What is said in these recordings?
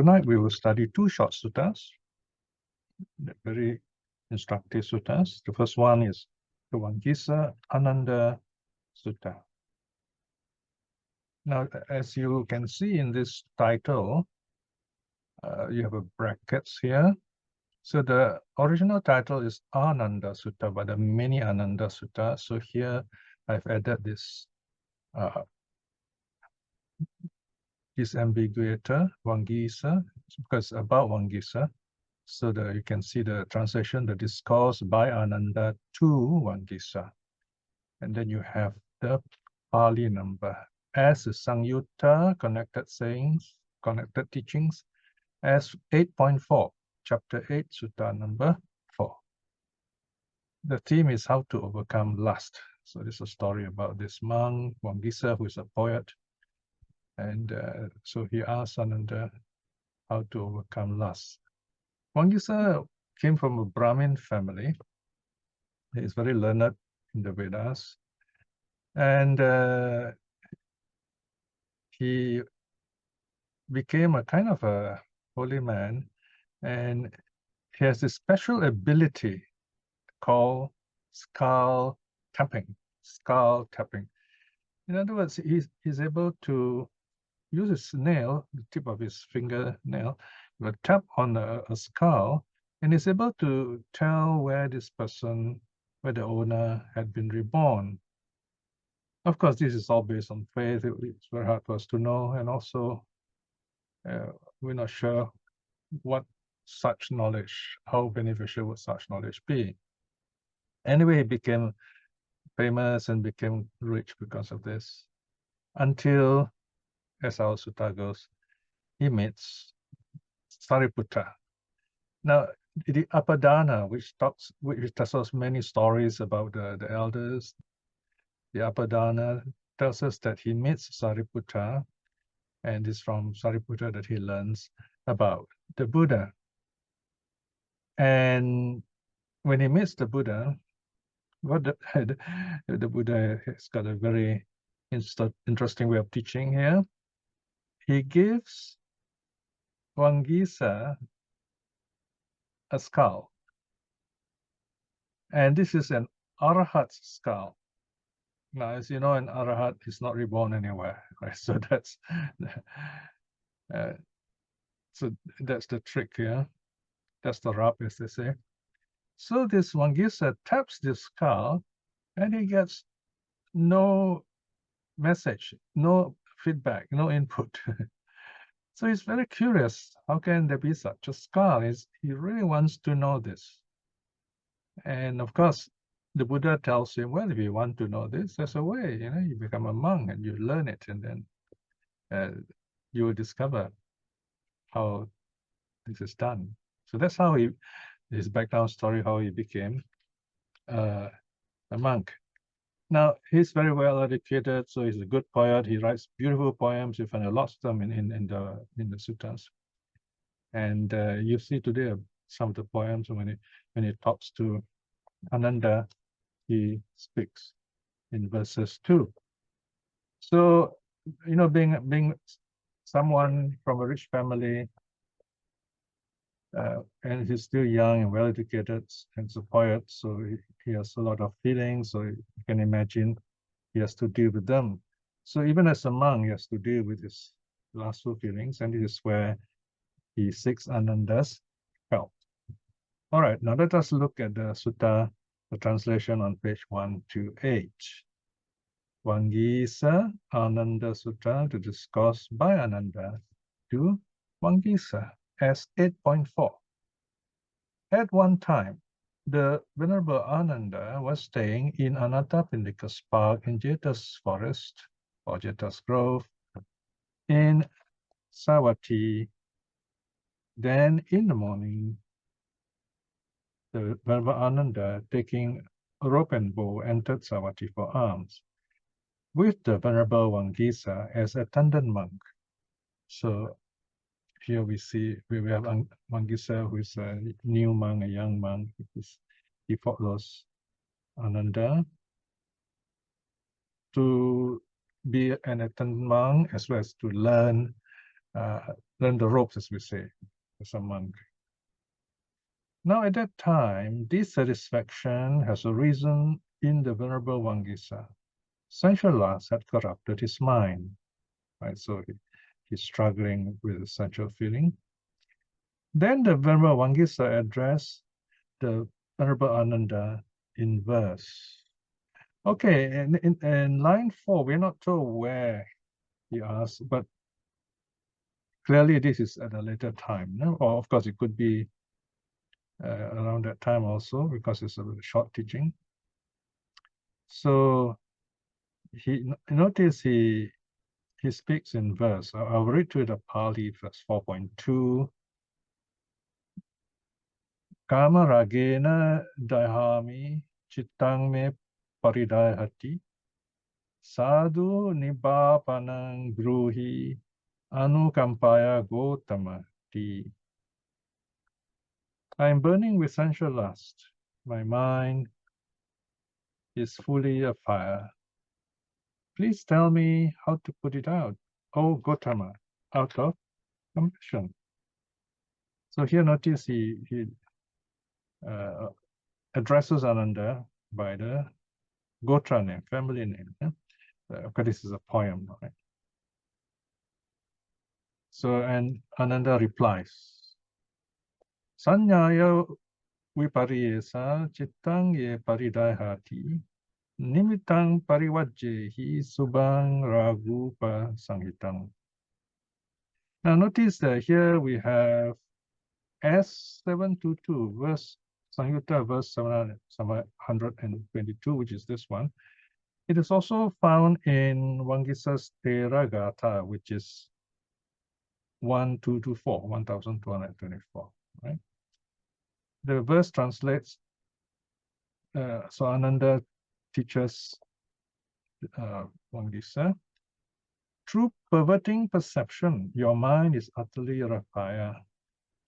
Tonight we will study two short suttas, very instructive suttas. The first one is the Vangisa Ananda Sutta. Now, as you can see in this title, you have a brackets here. So the original title is Ānanda Sutta, but there are many Ananda Sutta. So here I've added this ambiguator, Vaṅgīsa, because about Vaṅgīsa. So you can see the translation, the discourse by Ananda to Vaṅgīsa. And then you have the Pali number as the Samyutta, connected sayings, connected teachings, as 8.4, chapter 8, sutta number 4. The theme is how to overcome lust. So this is a story about this monk, Vaṅgīsa, who is a poet. And so he asked Ananda how to overcome lust. Vaṅgīsa came from a brahmin family. He is very learned in the Vedas. And he became a kind of a holy man. And he has this special ability called skull tapping. Skull tapping. In other words, he's able to use his nail, the tip of his fingernail, will tap on a skull, and is able to tell where this person, where the owner had been reborn. Of course, this is all based on faith. It's very hard for us to know, and also we're not sure what such knowledge, how beneficial would such knowledge be. Anyway, he became famous and became rich because of this, until, as our sutta goes, he meets Sariputta. Now, the Apadana, which tells us many stories about the elders, the Apadana tells us that he meets Sariputta, and it's from Sariputta that he learns about the Buddha. And when he meets the Buddha, the Buddha has got a very interesting way of teaching here. He gives Vaṅgīsa a skull. And this is an arhat skull. Now, as you know, an arhat is not reborn anywhere, right? So that's the trick here. That's the rub, as they say. So this Vaṅgīsa taps this skull, and he gets no message, no feedback, no input. So he's very curious. How can there be such a skull? He really wants to know this. And of course, the Buddha tells him, well, if you want to know this, there's a way. You become a monk and you learn it, and then you will discover how this is done. So that's how his background story, how he became a monk. Now, he's very well educated, so he's a good poet. He writes beautiful poems. You find a lot of them in the suttas. And you see today some of the poems when he talks to Ananda, he speaks in verses 2. So, being someone from a rich family, and he's still young and well educated, and he's a poet, so he has a lot of feelings. So you can imagine he has to deal with them. So even as a monk, he has to deal with his lustful feelings, and this is where he seeks Ananda's help. All right, now let us look at the sutta, the translation on page 128. Vaṅgīsa Ānanda Sutta, the discourse by Ananda to Vaṅgīsa, as 8.4. At one time, the Venerable Ananda was staying in Anathapindika's park in Jeta's forest, or Jeta's grove, in Savatthi. Then in the morning, the Venerable Ananda, taking a rope and bow, entered Savatthi for alms, with the Venerable Vaṅgīsa as attendant monk. So here we have Vaṅgīsa, who is a new monk, a young monk. He follows Ananda to be an attendant monk, as well as to learn learn the ropes, as we say, as a monk. Now, at that time, dissatisfaction has arisen in the Venerable Vaṅgīsa. Sensual lust had corrupted his mind, right? So he's struggling with sensual feeling. Then the Venerable Vaṅgīsa addressed the Venerable Ananda in verse. Okay, and in line 4, we're not told where he asked, but clearly this is at a later time. No? Or of course, it could be around that time also, because it's a short teaching. So notice he speaks in verse. I'll read to the Pali verse 4.2. Kama ragena dahami chittang me paridayati sadhu nibapanang bruhi anukampaya gotamati. I am burning with sensual lust. My mind is fully afire. Please tell me how to put it out, O Gotama, out of compassion. So here notice he addresses Ananda by the Gotra name, family name. Of course, this is a poem, right? So, and Ananda replies, Sanyaya vipariyesa chittang ye paridayhati nimitang parivajjehi subang ragupa sanghitang. Now notice that here we have S722 verse Sanghita verse 722, which is this one. It is also found in Vaṅgīsa's Teragatha, which is 1224, 1224, right? The verse translates, so Ananda teaches Vaṅgīsa, through perverting perception, your mind is utterly rapaya.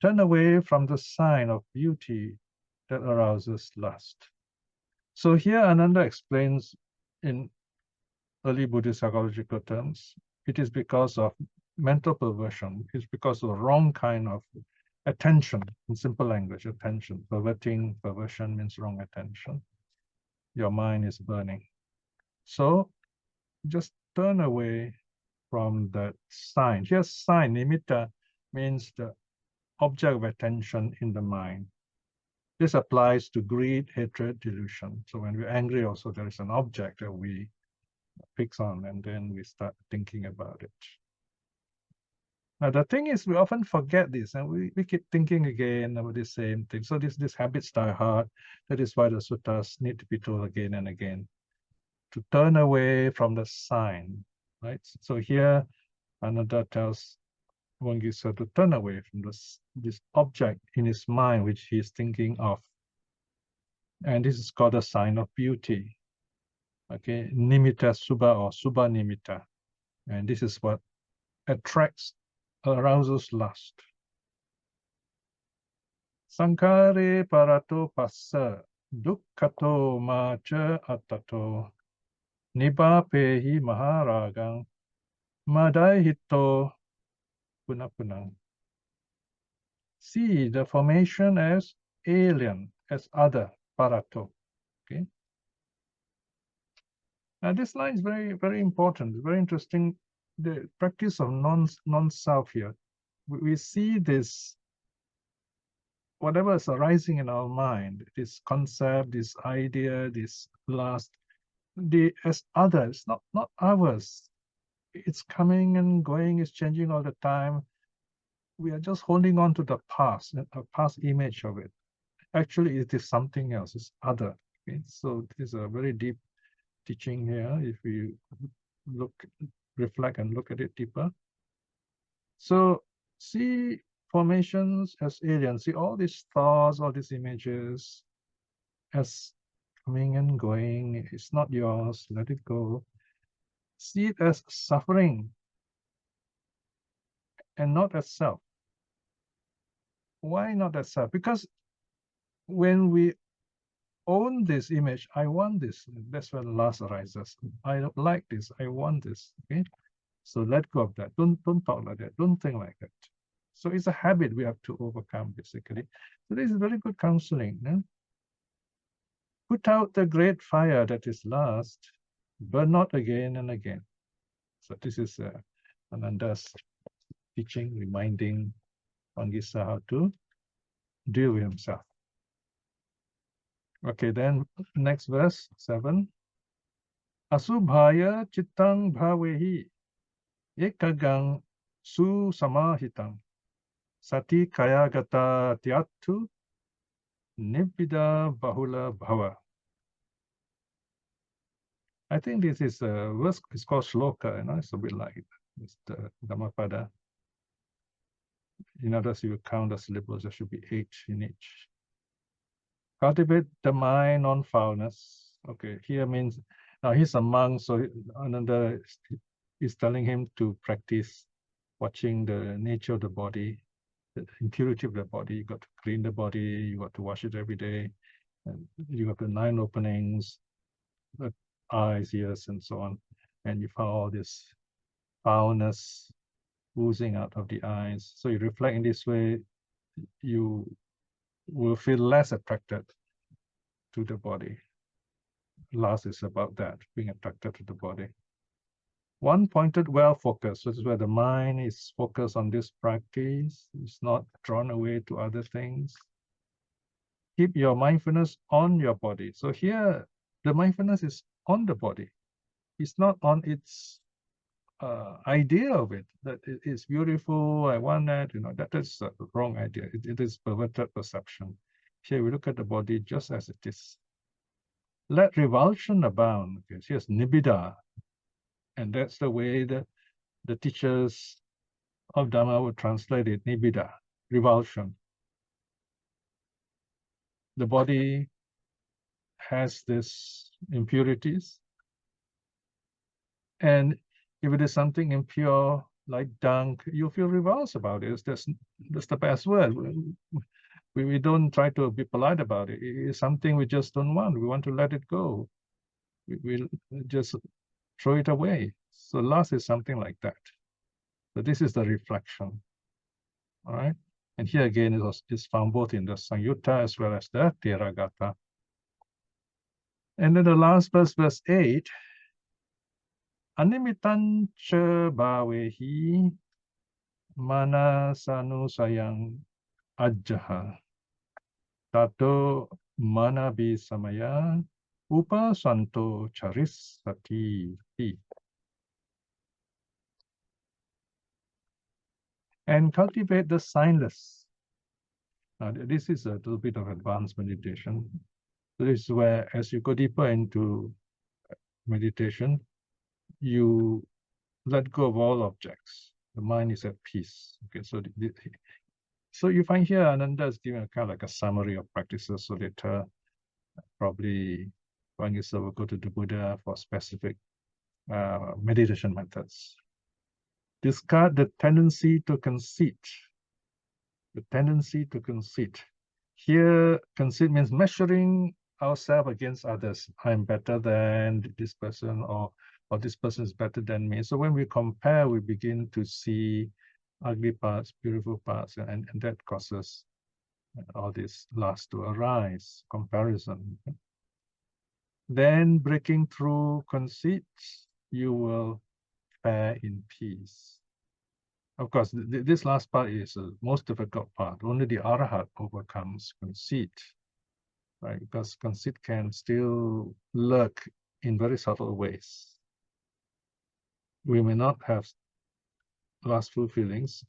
Turn away from the sign of beauty that arouses lust. So here Ananda explains in early Buddhist psychological terms, it is because of mental perversion. It's because of the wrong kind of attention, in simple language, attention. Perversion means wrong attention. Your mind is burning. So just turn away from that sign. Here, sign, nimitta, means the object of attention in the mind. This applies to greed, hatred, delusion. So when we're angry also, there is an object that we fix on, and then we start thinking about it. Now, the thing is, we often forget this, and we keep thinking again about the same thing. So this habits die hard. That is why the suttas need to be told again and again, to turn away from the sign, right? So here, Ananda tells Vaṅgīsa to turn away from this object in his mind, which he is thinking of. And this is called a sign of beauty. Okay, nimitta subha or subha nimitta. And this is what attracts, arouses lust. Sankhare parato passa dukkhato macha attato nibapehi maharagang madahito punapunang. See the formation as alien, as other, parato. Okay. Now this line is very, very important, very interesting. The practice of non-self here. We see this, whatever is arising in our mind, this concept, this idea, this lust, as others, not ours. It's coming and going, it's changing all the time. We are just holding on to the past, a past image of it. Actually, it is something else, it's other. Okay? So this is a very deep teaching here, if we reflect and look at it deeper. So see formations as aliens, see all these thoughts, all these images as coming and going. It's not yours, let it go. See it as suffering and not as self. Why not as self? Because when we own this image, I want this, that's where the lust arises. I don't like this, I want this. Okay, so let go of that. Don't talk like that, don't think like that. So it's a habit we have to overcome, basically. So this is very good counseling. No? Put out the great fire that is last, burn not again and again. So this is Ananda's teaching, reminding Vaṅgīsa how to deal with himself. Okay, then next verse, 7. Asubhaya chittang bhavehi ekagang susamahitang sati kayagata tyattu nibbida bahula bhava. I think this is a verse, it's called shloka, you know, it's a bit like it's the Dhammapada. In others, you count the syllables, there should be 8 in each. Cultivate the mind on foulness. Okay, here means, now he's a monk, so Ananda is telling him to practice watching the nature of the body, the impurity of the body. You got to clean the body, you got to wash it every day, and you have the 9 openings, the eyes, ears, and so on. And you found all this foulness oozing out of the eyes. So you reflect in this way, you will feel less attracted to the body. Last is about that, being attracted to the body. One pointed, well focused. So this is where the mind is focused on this practice. It's not drawn away to other things. Keep your mindfulness on your body. So here, the mindfulness is on the body. It's not on its idea of it, that it is beautiful, I want that, you know, that is a wrong idea. It is perverted perception. Here we look at the body just as it is. Let revulsion abound. Okay, here's nibbida. And that's the way the teachers of Dhamma would translate it, nibbida, revulsion. The body has these impurities. And if it is something impure, like dung, you feel revulsed about it. That's the best word. We don't try to be polite about it. It's something we just don't want. We want to let it go. We just throw it away. So lust is something like that. So this is the reflection. All right. And here again, it's found both in the Samyutta as well as the Theragata. And then the last verse, verse 8. Animitan cha bhavehi manasanu ajjaha tato manabi samaya upasanto charisati. And cultivate the signless. Now, this is a little bit of advanced meditation. So this is where, as you go deeper into meditation, you let go of all objects. The mind is at peace. Okay, so you find here Ananda is giving a kind of like a summary of practices. So later, probably Vaṅgīsa will go to the Buddha for specific meditation methods. Discard the tendency to conceit. The tendency to conceit. Here, conceit means measuring ourselves against others. I'm better than this person, or this person is better than me. So when we compare, we begin to see ugly parts, beautiful parts, and that causes all this lust to arise, comparison. Then breaking through conceit, you will fare in peace. Of course, this last part is the most difficult part. Only the arhat overcomes conceit, right? Because conceit can still lurk in very subtle ways. We may not have lustful feelings,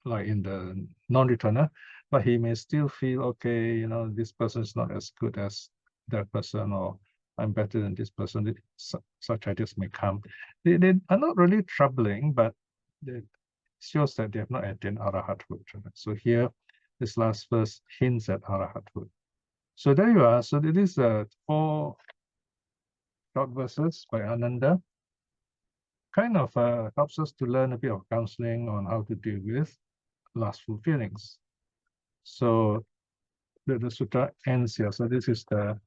like in the non-returner, but he may still feel, okay, you know, this person is not as good as that person, or I'm better than this person. Such ideas may come. They are not really troubling, but it shows that they have not attained arhathood. So here, this last verse hints at arhathood. So there you are. So it is 4 short verses by Ananda. Kind of helps us to learn a bit of counseling on how to deal with lustful feelings. So the sutta ends here. So this is the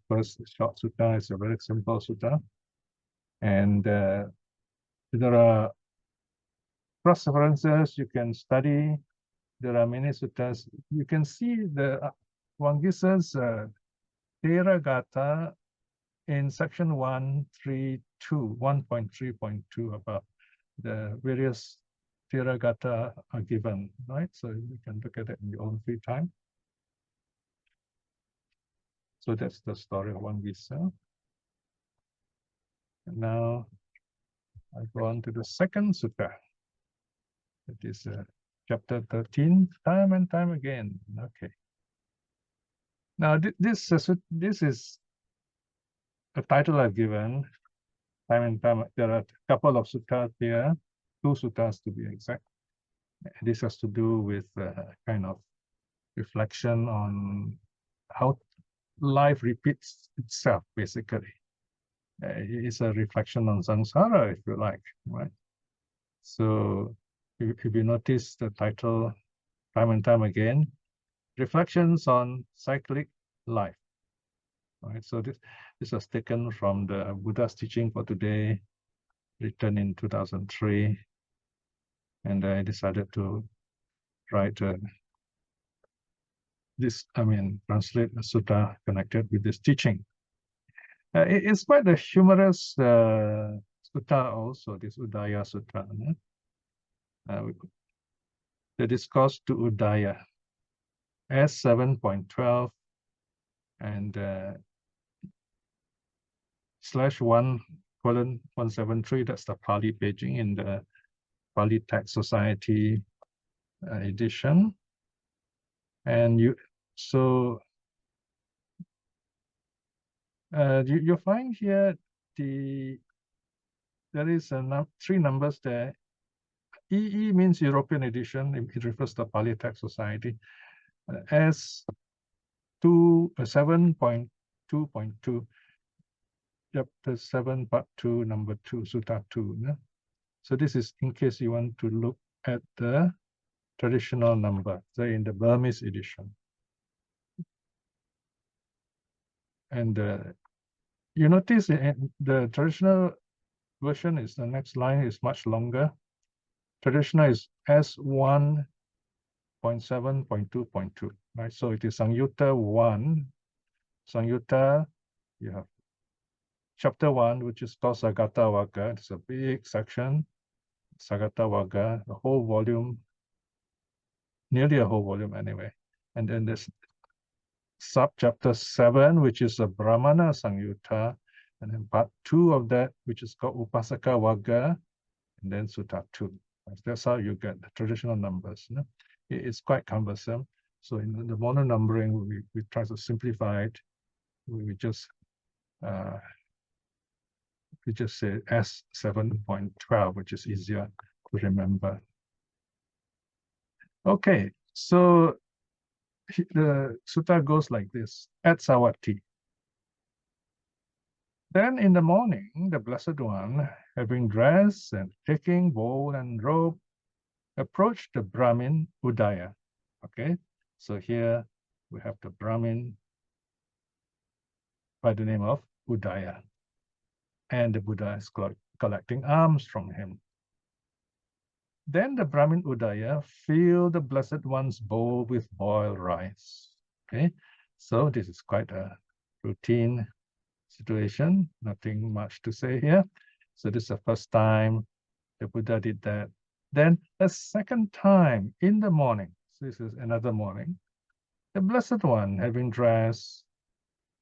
first short sutta. It's a very simple sutta. And there are cross-references, you can study. There are many suttas. You can see the Vaṅgīsa's Theragatha in section 132, 1.3.2 about the various Theragatha are given, right? So you can look at it in your own free time. So that's the story of Vaṅgīsa. And now I go on to the second sutta. It is chapter 13, time and time again. Okay. Now this is a title I've given time and time. There are a couple of suttas here, 2 suttas to be exact. This has to do with kind of reflection on how life repeats itself, basically. It's a reflection on samsara, if you like, right? So if you notice the title time and time again, reflections on cyclic life. Right, so this was taken from the Buddha's teaching for today, written in 2003, and I decided to write translate a sutta connected with this teaching. It's quite a humorous sutta also, this Udaya Sutta. The discourse to Udaya, S7.12 and /1:173, that's the Pali paging in the Pali Text Society edition. And you'll find here there is 3 numbers there. EE means European edition. It refers to Pali Text Society. S7.2.2, chapter 7, part 2, number 2, sutta 2. No? So this is in case you want to look at the traditional number, say in the Burmese edition. And you notice the traditional version is the next line is much longer. Traditional is S1.7.2.2, right? So it is Samyutta 1. Samyutta, you have chapter 1, which is called Sagata Vagga. It's a big section, Sagata Vagga, the whole volume, nearly a whole volume anyway. And then there's sub-chapter 7, which is a Brahmana Samyutta, and then part 2 of that, which is called Upasaka Vagga, and then Sutta 2. That's how you get the traditional numbers. You know? It's quite cumbersome. So in the modern numbering, we try to simplify it. We just say S7.12, which is easier to remember. Okay, so the sutta goes like this: at Savatthi. Then in the morning, the Blessed One, having dressed and taking bowl and robe, approached the Brahmin Udaya. Okay, so here we have the Brahmin by the name of Udaya. And the Buddha is collecting alms from him. Then the Brahmin Udaya filled the Blessed One's bowl with boiled rice. Okay, so this is quite a routine situation, nothing much to say here. So this is the first time the Buddha did that. Then a second time in the morning, so this is another morning, the Blessed One, having dressed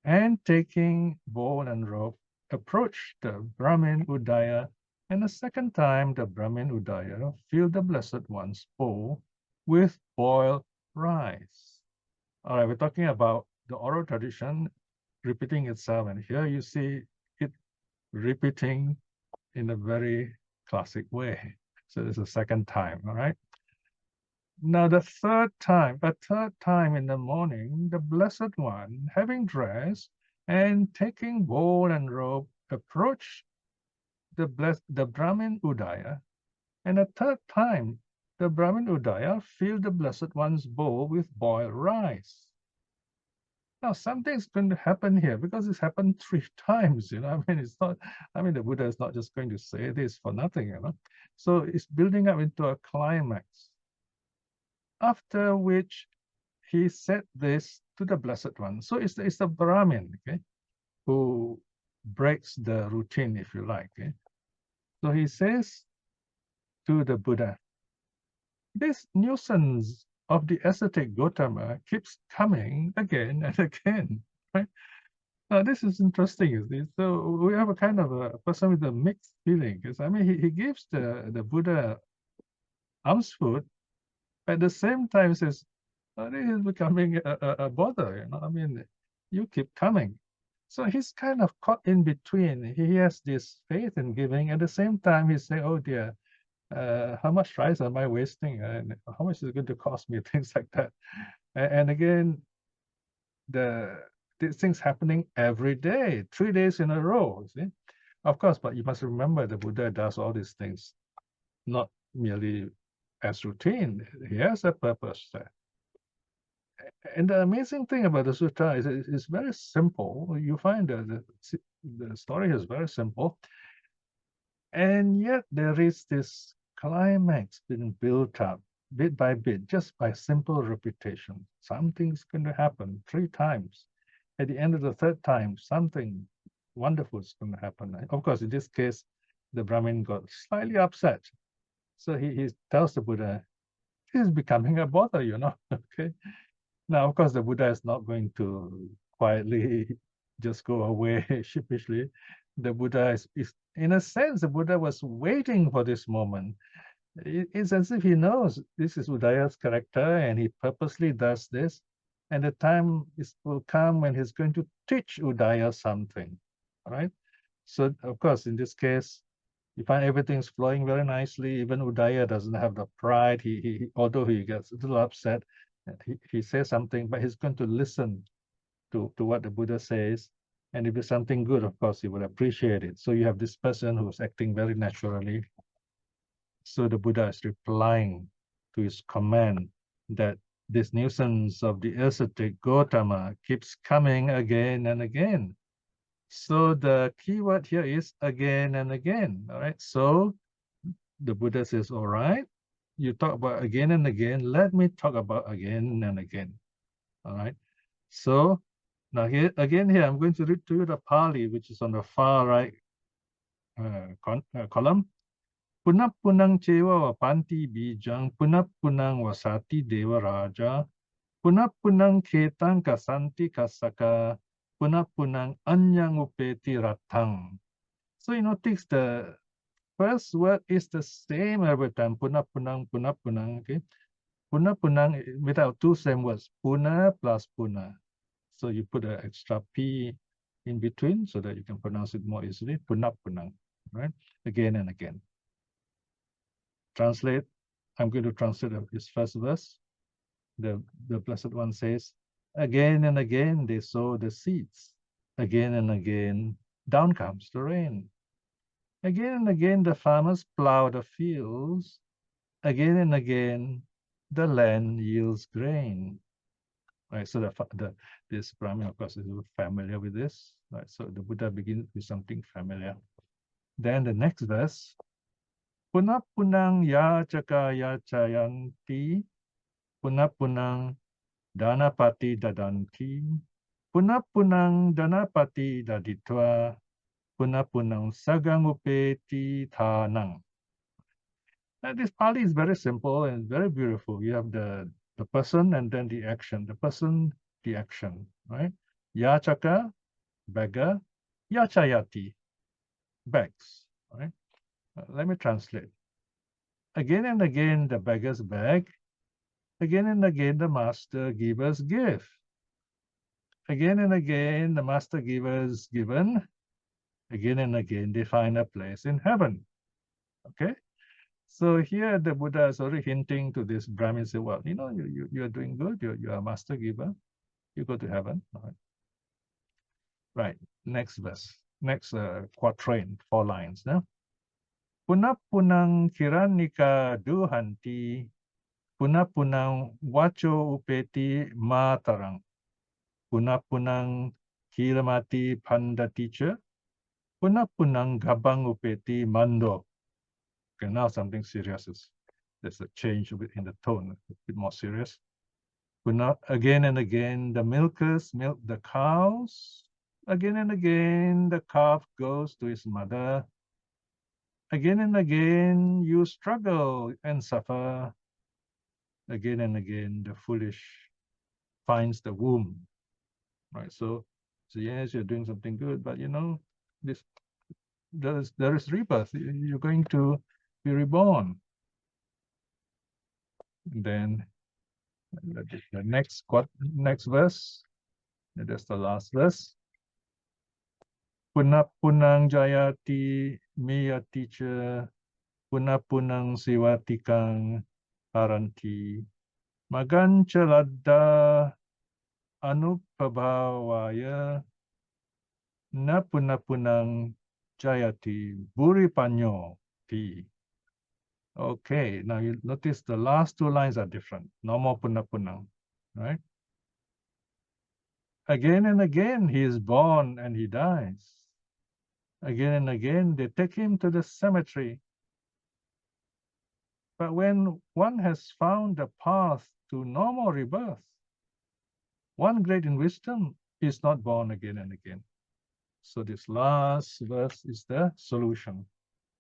and taking bowl and robe, approached the Brahmin Udaya, and a second time the Brahmin Udaya filled the Blessed One's bowl with boiled rice. All right, we're talking about the oral tradition repeating itself, and here you see it repeating in a very classic way. So this is the second time, all right? Now a third time in the morning, the Blessed One, having dressed and taking bowl and robe, approached the Brahmin Udaya, and a third time the Brahmin Udaya filled the Blessed One's bowl with boiled rice. Now, something's going to happen here because it's happened 3 times, you know. I mean, it's not, I mean, the Buddha is not just going to say this for nothing, you know. So it's building up into a climax. After which he said this to the Blessed One. So it's the Brahmin, okay, who breaks the routine, if you like. Okay? So he says to the Buddha, this nuisance of the ascetic Gautama keeps coming again and again, right? Now, this is interesting, you see. So we have a kind of a person with a mixed feeling. Because I mean, he gives the Buddha alms food, at the same time says, oh, this is becoming a bother, you know. I mean, you keep coming. So he's kind of caught in between. He has this faith in giving. At the same time, he's saying, oh dear, how much rice am I wasting? And how much is it going to cost me? Things like that. And again, these things happening every day, 3 days in a row, see? Of course, but you must remember the Buddha does all these things not merely as routine. He has a purpose there. And the amazing thing about the sutta is it's very simple. You find that the story is very simple. And yet there is this climax being built up bit by bit, just by simple repetition. Something's going to happen 3 times. At the end of the 3rd time, something wonderful is going to happen. Of course, in this case, the Brahmin got slightly upset. So he tells the Buddha, this is becoming a bother, you know. Okay. Now, of course, the Buddha is not going to quietly just go away sheepishly. The Buddha is, in a sense, the Buddha was waiting for this moment. It's as if he knows this is Udaya's character and he purposely does this. And the time will come when he's going to teach Udaya something, all right? So, of course, in this case, you find everything's flowing very nicely. Even Udaya doesn't have the pride. Although he gets a little upset, he says something, but he's going to listen to what the Buddha says. And if it's something good, of course, he would appreciate it. So you have this person who's acting very naturally. So the Buddha is replying to his command that this nuisance of the ascetic Gautama keeps coming again and again. So the key word here is again and again. All right. So the Buddha says, all right, you talk about again and again. Let me talk about again and again. All right. So now here I'm going to read to you the Pali, which is on the far right column. Punap-punang cewa wapanti bijang, punap-punang wasati dewa raja, punap-punang ketang kasanti kasaka, punap-punang anyang upeti ratang. So you notice the first word is the same every time, punap-punang, punap-punang, okay? Punap-punang without 2 same words, puna plus puna. So you put an extra P in between so that you can pronounce it more easily, punap-punang, right? Again and again. Translate. I'm going to translate this first verse. The Blessed One says, again and again they sow the seeds. Again and again, down comes the rain. Again and again the farmers plow the fields. Again and again the land yields grain. Right, so this Brahmin, of course, is familiar with this. Right, so the Buddha begins with something familiar. Then the next verse, punap-punang yacaka yacayanti, punap-punang danapati dadanti, punap-punang danapati daditwa, punap-punang sagangupeti thanang. Now, this Pali is very simple and very beautiful. You have the person and then the action. The person, the action, right? Yachaka, beggar, yachayati, begs, right? Let me translate. Again and again, the beggars beg. Again and again, the master givers give. Again and again, the master givers given. Again and again, they find a place in heaven. Okay? So here the Buddha is already hinting to this Brahmin, say, well, you know, you are doing good. You are a master giver. You go to heaven. All right. Right. Next verse. Next quatrain, 4 lines. No? Punap-punang kiranika duhanti, punap-punang wacho upeti matarang. punang kilamati pandaticha, punang gabang upeti mando. Okay, now something serious there's a change in the tone, a bit more serious. Again and again, the milkers milk the cows. Again and again, the calf goes to his mother. Again and again, you struggle and suffer. Again and again, the foolish finds the womb. Right? So yes, you're doing something good, but this there is rebirth. You're going to be reborn. And then the next verse, that's the last verse. Punang jayati miyati cha, punang siwatikang paranti, maganchalada anupabhavaya, na punang jayati buripanyo ti. Okay, now you notice the last two lines are different. No more punang, right? Again and again, he is born and he dies. Again and again, they take him to the cemetery. But when one has found the path to normal rebirth, one great in wisdom is not born again and again. So this last verse is the solution.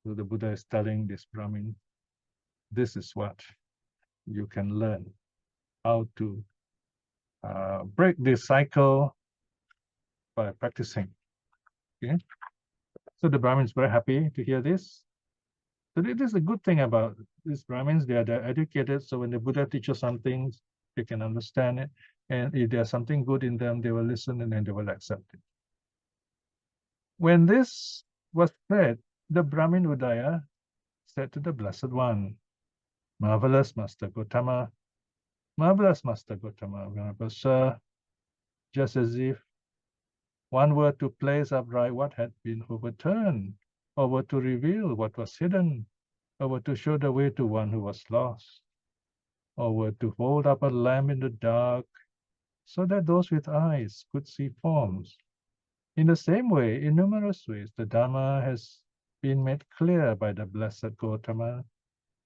So the Buddha is telling this Brahmin, this is what you can learn, how to break this cycle by practicing. Okay. So the Brahmin is very happy to hear this. So this is a good thing about these Brahmins. They're educated. So when the Buddha teaches something, they can understand it. And if there's something good in them, they will listen and then they will accept it. When this was said, the Brahmin Udaya said to the Blessed One, marvelous Master Gautama, marvelous Master Gautama, Venerable Sir, just as if one were to place upright what had been overturned, or were to reveal what was hidden, or were to show the way to one who was lost, or were to hold up a lamp in the dark, so that those with eyes could see forms. In the same way, in numerous ways, the Dhamma has been made clear by the Blessed Gautama.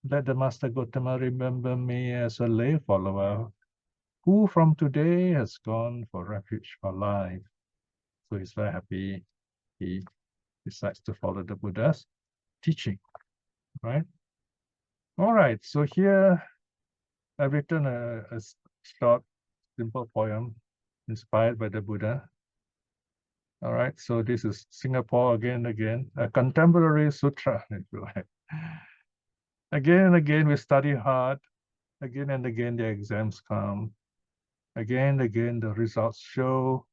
Let the Master Gautama remember me as a lay follower, who from today has gone for refuge for life. So he's very happy. He decides to follow the Buddha's teaching, right? All right, so here I've written a short, simple poem inspired by the Buddha. All right, so this is Singapore again and again, a contemporary sutra, if you like. Again and again, we study hard. Again and again, the exams come. Again and again, the results show.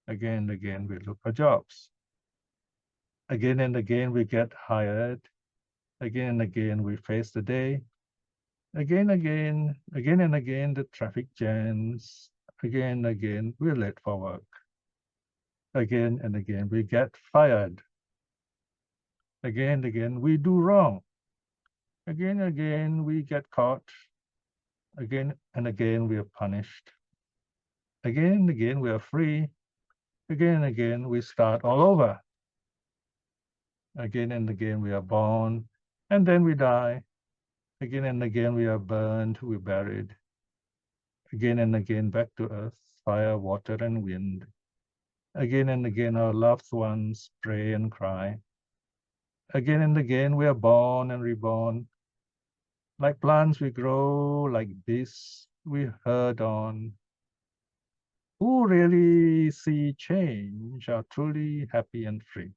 Again and again, we look for jobs. Again and again, we get hired. Again and again, we face the day. Again and again, the traffic jams. Again and again, we're late for work. Again and again, we get fired. Again and again, we do wrong. Again and again, we get caught. Again and again, we are punished. Again and again, we are free. Again and again, we start all over. Again and again, we are born, and then we die. Again and again, we are burned, we're buried. Again and again, back to earth, fire, water, and wind. Again and again, our loved ones pray and cry. Again and again, we are born and reborn. Like plants, we grow. Like beasts, we herd on. Who really see change are truly happy and free.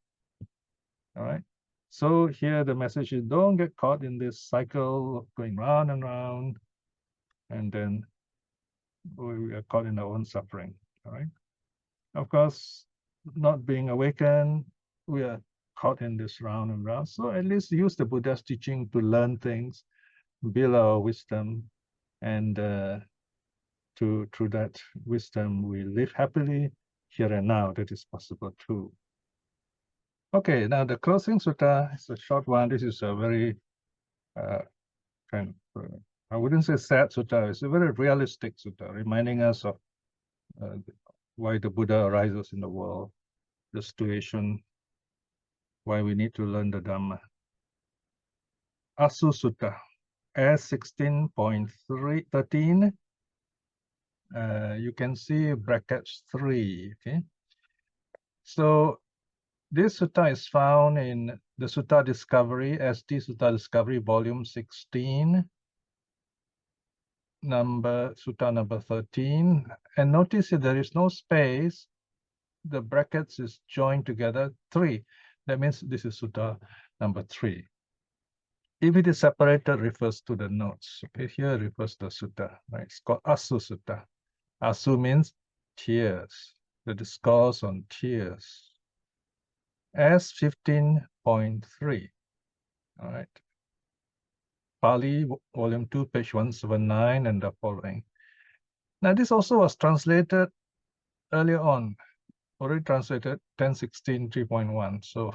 All right. So here the message is, don't get caught in this cycle of going round and round, and then we are caught in our own suffering. All right. Of course, not being awakened, we are caught in this round and round. So at least use the Buddha's teaching to learn things, build our wisdom, and through that wisdom, we live happily here and now. That is possible too. Okay, now the closing sutta is a short one. This is a very kind of, I wouldn't say sad sutta, it's a very realistic sutta, reminding us of why the Buddha arises in the world, the situation, why we need to learn the Dhamma. Asu Sutta, S16.13. You can see brackets 3. Okay, so this sutta is found in the Sutta Discovery, SD Sutta Discovery, volume 16, Sutta number 13. And notice that there is no space. The brackets is joined together 3. That means this is Sutta number 3. If it is separated, refers to the notes. Okay, here refers to the sutta. Right? It's called Asu Sutta. Asu means tears. The discourse on tears. S15.3. All right. Pali, volume 2, page 179 and the following. Now, this also was translated earlier on, already translated 1016 3.1. So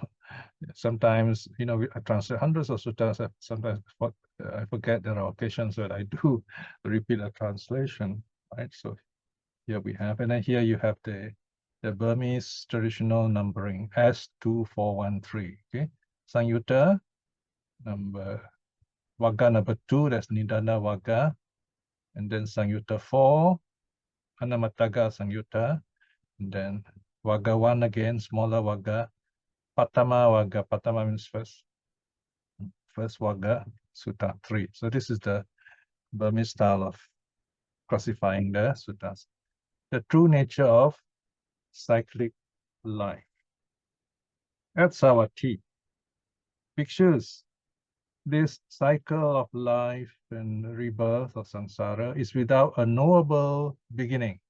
sometimes, I translate hundreds of suttas. Sometimes I forget there are occasions that I do repeat a translation, right? So here we have, and then here you have the Burmese traditional numbering, S2413, okay? Sangyutta, Vagga number 2, that's Nidana Vagga, and then Sangyutta 4, Anamataga Sangyutta, and then Vagga 1 again, smaller Vagga, Patama Vagga, Patama means first Vagga, Sutta 3. So this is the Burmese style of classifying the suttas. The true nature of cyclic life. At Savatthi, Bhikshus, this cycle of life and rebirth of samsara is without a knowable beginning.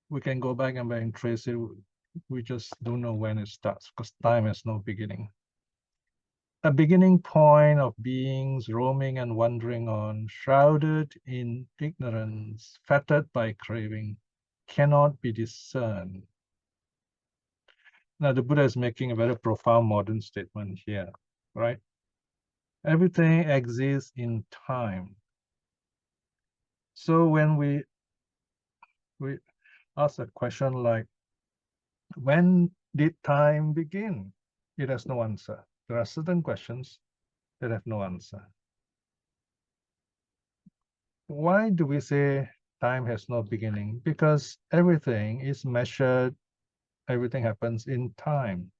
We can go back and trace it. We just don't know when it starts because time has no beginning. A beginning point of beings roaming and wandering on, shrouded in ignorance, fettered by craving, cannot be discerned. Now, the Buddha is making a very profound modern statement here, right? Everything exists in time. So when we ask a question like, when did time begin? It has no answer. There are certain questions that have no answer. Why do we say time has no beginning? Because everything is measured, everything happens in time.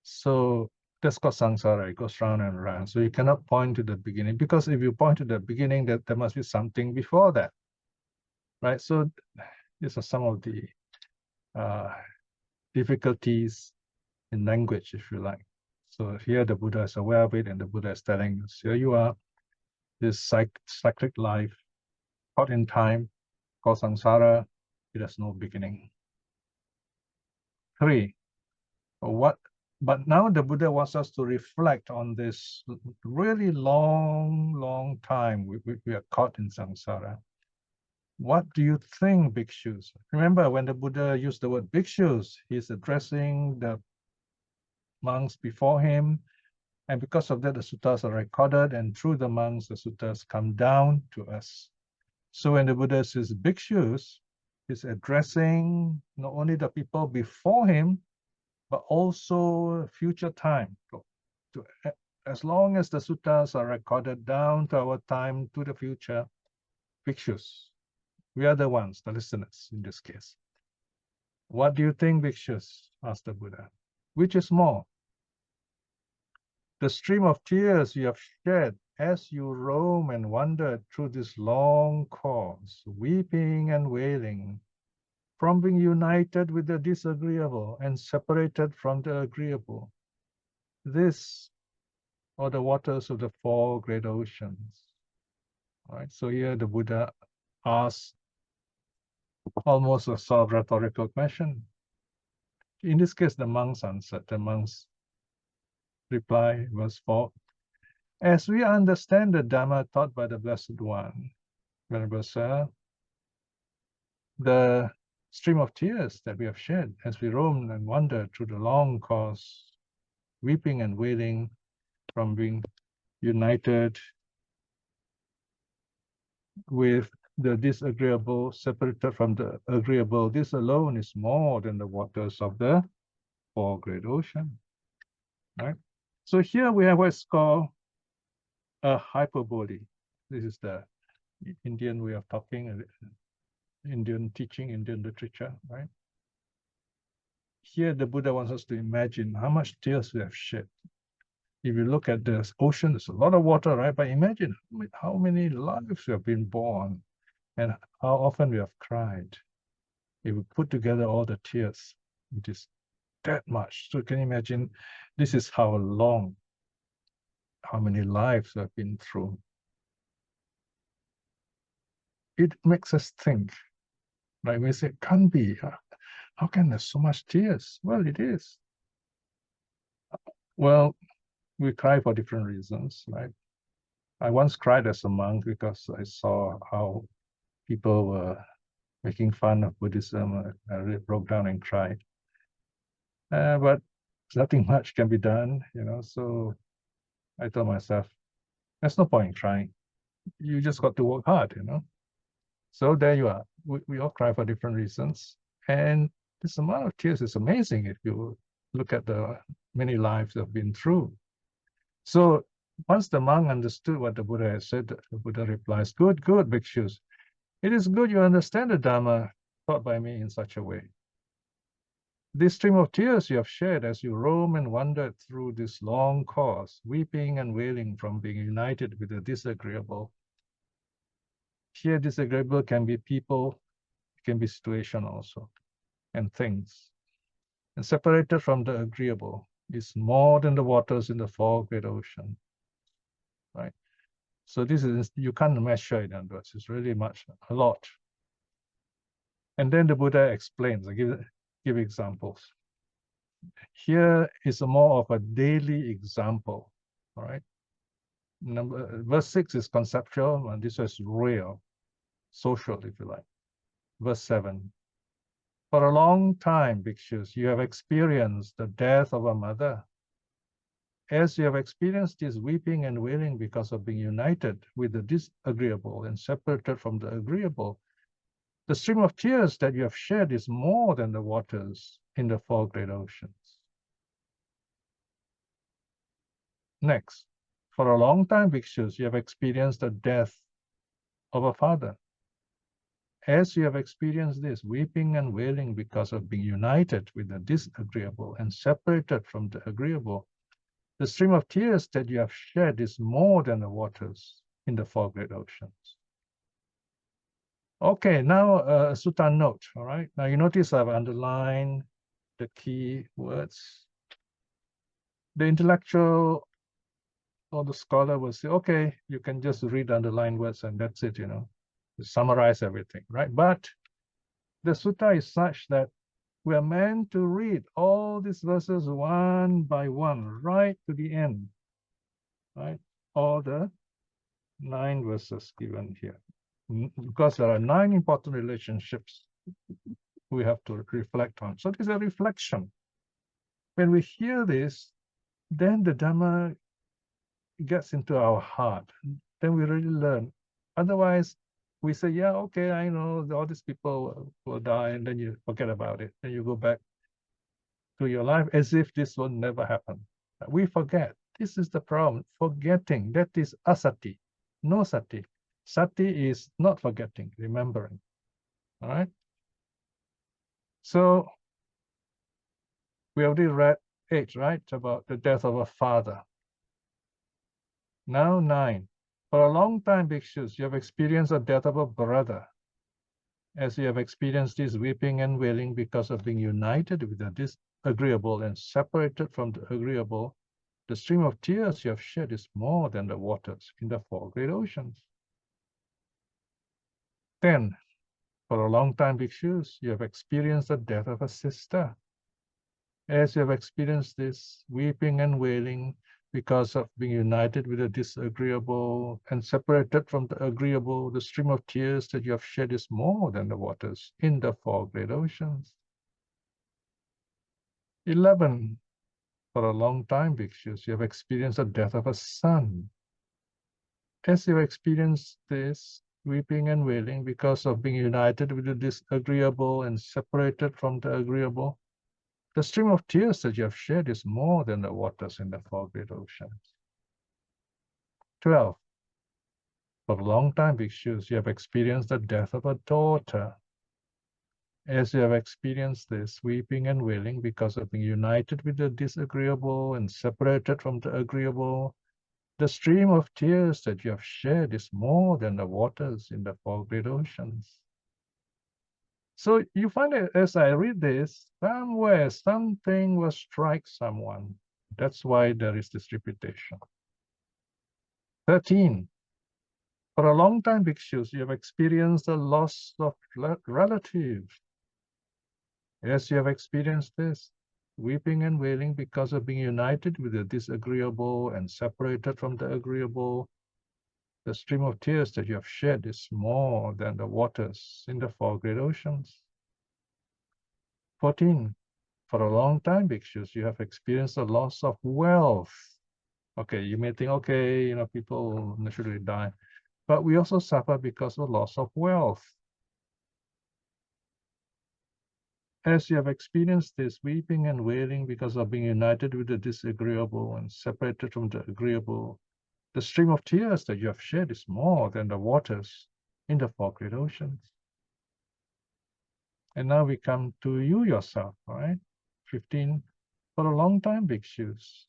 So that's called samsara, it goes round and round. So you cannot point to the beginning, because if you point to the beginning, that there must be something before that, right? So these are some of the difficulties in language, if you like. So here the Buddha is aware of it, and the Buddha is telling us, here you are, this cyclic life, caught in time, called samsara, it has no beginning. 3, but now the Buddha wants us to reflect on this really long time we are caught in samsara. What do you think, bhikshus? Remember, when the Buddha used the word bhikshus, he's addressing the monks before him, and because of that, the suttas are recorded, and through the monks, the suttas come down to us. So when the Buddha says bhikshus, he's addressing not only the people before him, but also future time. As long as the suttas are recorded down to our time, to the future, bhikshus, we are the ones, the listeners in this case. What do you think, bhikshus? Asked the Buddha. Which is more? The stream of tears you have shed as you roam and wander through this long course, weeping and wailing, from being united with the disagreeable and separated from the agreeable. This, or the waters of the 4 great oceans. All right, so here the Buddha asks almost a sort of rhetorical question. In this case, the monks answered. The monks reply, verse 4, as we understand the Dhamma taught by the Blessed One, Venerable Sir, the stream of tears that we have shed as we roam and wander through the long course, weeping and wailing from being united with the disagreeable separated from the agreeable, this alone is more than the waters of the four great oceans. Right? So here we have what's called a hyperbole. This is the Indian way of talking, Indian teaching, Indian literature, right? Here the Buddha wants us to imagine how much tears we have shed. If you look at the ocean, there's a lot of water, right? But imagine how many lives we have been born and how often we have cried. If we put together all the tears, it is that much. So can you imagine, this is how long, how many lives we have been through. It makes us think, right? We say, can't be. How can there so much tears? Well, it is. Well, we cry for different reasons, right? I once cried as a monk because I saw how people were making fun of Buddhism. I really broke down and cried. But nothing much can be done, so I told myself, there's no point in trying. You just got to work hard, So there you are. We all cry for different reasons. And this amount of tears is amazing if you look at the many lives they've been through. So once the monk understood what the Buddha had said, the Buddha replies, good, bhikshus. It is good you understand the Dhamma taught by me in such a way. This stream of tears you have shed as you roam and wandered through this long course, weeping and wailing from being united with the disagreeable. Here, disagreeable can be people, it can be situation also, and things. And separated from the agreeable is more than the waters in the four great oceans, right? So this is, you can't measure it in other words. It's really a lot. And then the Buddha explains, I give examples. Here is more of a daily example, all right? Verse 6 is conceptual, and this is real, social, if you like. Verse 7, for a long time, bhikshus, you have experienced the death of a mother. As you have experienced this weeping and wailing because of being united with the disagreeable and separated from the agreeable, the stream of tears that you have shed is more than the waters in the four great oceans. Next, for a long time, bhikshus, you have experienced the death of a father. As you have experienced this weeping and wailing because of being united with the disagreeable and separated from the agreeable, the stream of tears that you have shed is more than the waters in the four great oceans. Okay, now a sutta note, all right? Now you notice I've underlined the key words. The intellectual or the scholar will say, okay, you can just read the underlined words and that's it, summarize everything, right? But the sutta is such that we are meant to read all these verses one by one, right to the end, right? All the 9 verses given here. Because there are 9 important relationships we have to reflect on. So this is a reflection. When we hear this, then the Dhamma gets into our heart. Then we really learn. Otherwise, we say, yeah, okay, I know all these people will die, and then you forget about it. Then you go back to your life as if this will never happen. We forget. This is the problem. Forgetting. That is asati. No sati. Sati is not forgetting, remembering. All right? So we already read 8, right? About the death of a father. Now 9. For a long time, bhikshus, you have experienced the death of a brother. As you have experienced this weeping and wailing because of being united with the disagreeable and separated from the agreeable, the stream of tears you have shed is more than the waters in the 4 great oceans. 10. For a long time, bhikshus, you have experienced the death of a sister. As you have experienced this weeping and wailing because of being united with the disagreeable and separated from the agreeable, the stream of tears that you have shed is more than the waters in the 4 great oceans. 11. For a long time, bhikshus, you have experienced the death of a son. As you have experienced this weeping and wailing because of being united with the disagreeable and separated from the agreeable. The stream of tears that you have shed is more than the waters in the four great oceans. 12. For a long time, bhikshus, you have experienced the death of a daughter. As you have experienced this, weeping and wailing because of being united with the disagreeable and separated from the agreeable, the stream of tears that you have shed is more than the waters in the four great oceans. So you find that as I read this, somewhere something will strike someone. That's why there is this repetition. 13. For a long time, bhikshus, you have experienced the loss of relatives. As you have experienced this, weeping and wailing because of being united with the disagreeable and separated from the agreeable, the stream of tears that you have shed is more than the waters in the four great oceans. 14. For a long time, bhikshus, you have experienced the loss of wealth. Okay, you may think, okay, people naturally die, but we also suffer because of loss of wealth. As you have experienced this weeping and wailing because of being united with the disagreeable and separated from the agreeable, the stream of tears that you have shed is more than the waters in the four great oceans. And now we come to you yourself, all right? 15. For a long time, bhikshus,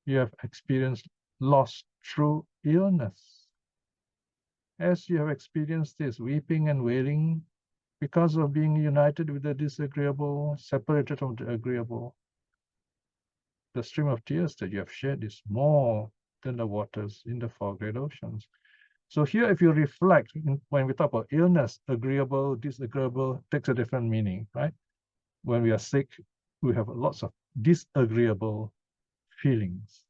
you have experienced loss through illness. As you have experienced this weeping and wailing because of being united with the disagreeable, separated from the agreeable, the stream of tears that you have shed is more than the waters in the four great oceans. So here, if you reflect, when we talk about illness, agreeable, disagreeable, takes a different meaning, right? When we are sick, we have lots of disagreeable feelings,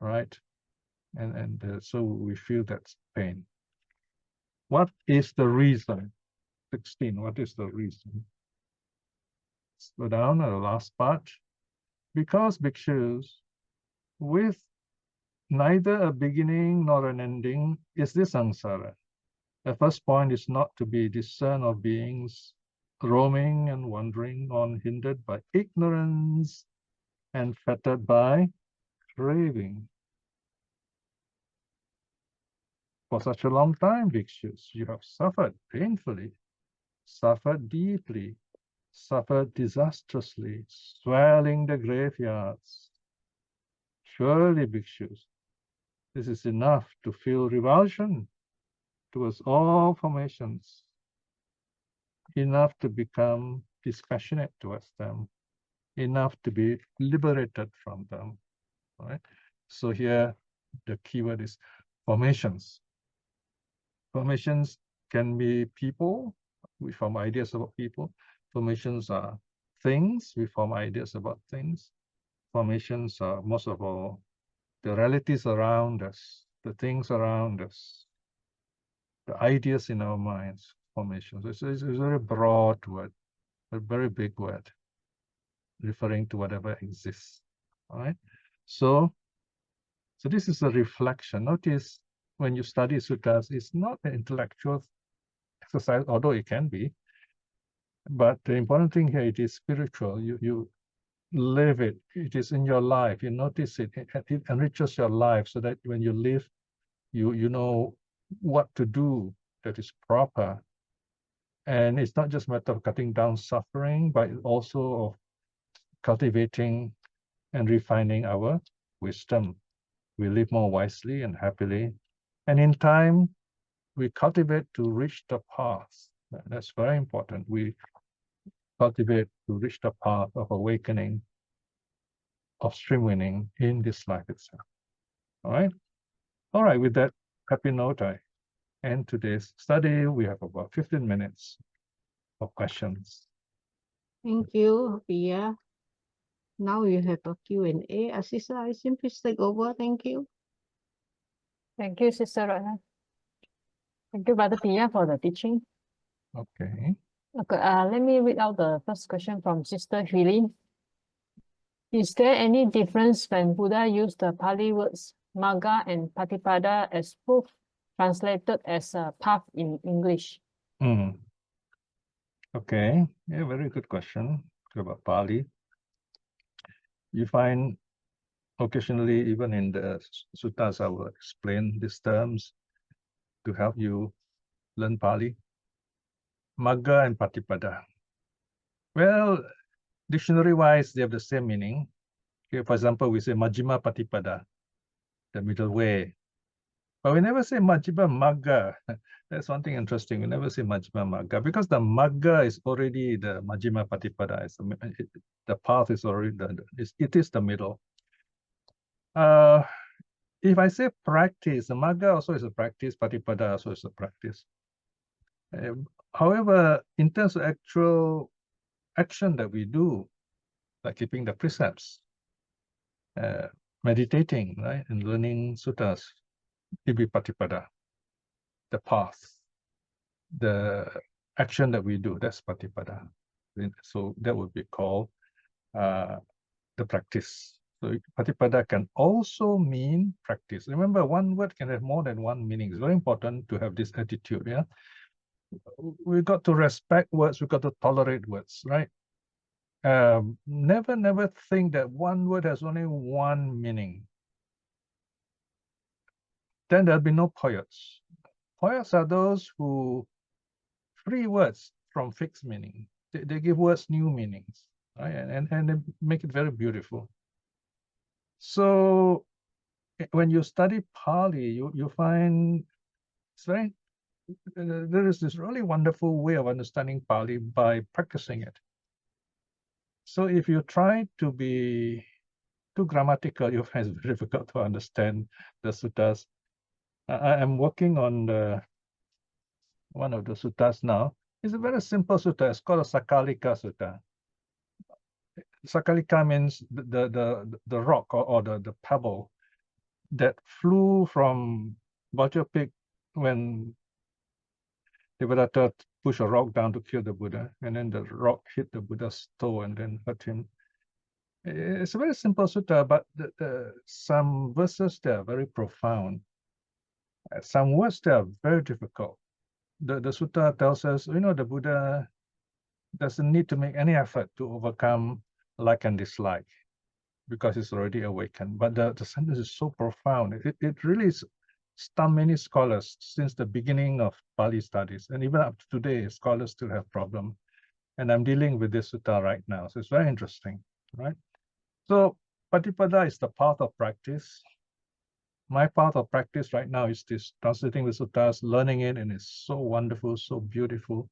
right? And so we feel that pain. What is the reason? 16, what is the reason? Slow down at the last part. Because bhikshus, with neither a beginning nor an ending is this samsara. The first point is not to be discerned of beings roaming and wandering on, hindered by ignorance and fettered by craving. For such a long time, bhikshus, you have suffered painfully, suffered deeply, suffered disastrously, swelling the graveyards. Surely, bhikshus, this is enough to feel revulsion towards all formations, enough to become dispassionate towards them, enough to be liberated from them. Right? So here, the keyword is formations. Formations can be people. We form ideas about people. Formations are things. We form ideas about things. Formations are, most of all, the realities around us, the things around us, the ideas in our minds, formations. It's a very broad word, a very big word, referring to whatever exists. All right. So this is a reflection. Notice when you study suttas, it's not an intellectual exercise, although it can be. But the important thing here, it is spiritual. You live it. It is in your life. You notice it. It enriches your life so that when you live, you know what to do that is proper. And it's not just a matter of cutting down suffering, but also of cultivating and refining our wisdom. We live more wisely and happily. And in time, we cultivate to reach the path. That's very important. We cultivate to reach the path of awakening, of stream winning in this life itself. All right? All right, with that happy note, I end today's study. We have about 15 minutes for questions. Thank you, Piya. Now you have a Q&A. Asisa, I simply take over. Thank you. Thank you, Sister Rana. Thank you, Brother Piya, for the teaching. Okay. Okay, let me read out the first question from Sister Huilin. Is there any difference when Buddha used the Pali words Magga and Patipada as proof translated as a path in English? Okay, yeah, very good question about Pali. You find occasionally, even in the suttas, I will explain these terms to help you learn Pali. Magga and Patipada. Well, dictionary-wise, they have the same meaning. Okay, for example, we say Majjhima Patipada, the middle way. But we never say Majjhima Magga. That's one thing interesting. We never say Majjhima Magga because the Magga is already the Majjhima Patipada. The path is already it is the middle. If I say practice, the Magga also is a practice, Patipada also is a practice. However, in terms of actual action that we do, like keeping the precepts, meditating, right, and learning suttas, it be Patipada, the path, the action that we do, that's Patipada. So that would be called the practice. So Patipada can also mean practice. Remember, one word can have more than one meaning. It's very important to have this attitude, yeah? We got to respect words, we got to tolerate words, right? Never think that one word has only one meaning. Then there'll be no poets. Poets are those who free words from fixed meaning. They give words new meanings, right? And they make it very beautiful. So when you study Pali, you find it's very there is this really wonderful way of understanding Pali by practicing it. So if you try to be too grammatical, you find it very difficult to understand the suttas. I am working on one of the suttas now. It's a very simple sutta. It's called a Sakalika Sutta. Sakalika means the rock or the pebble that flew from Vajrapik when Devadatta pushed a rock down to kill the Buddha, and then the rock hit the Buddha's toe and then hurt him. It's a very simple sutta, but some verses there are very profound. Some words there are very difficult. The sutta tells us, the Buddha doesn't need to make any effort to overcome like and dislike because it's already awakened. But the sentence is so profound. It really stunned many scholars since the beginning of Pali studies. And even up to today, scholars still have problems. And I'm dealing with this sutta right now. So it's very interesting, right? So Patipada is the path of practice. My path of practice right now is this, translating the suttas, learning it, and it's so wonderful, so beautiful.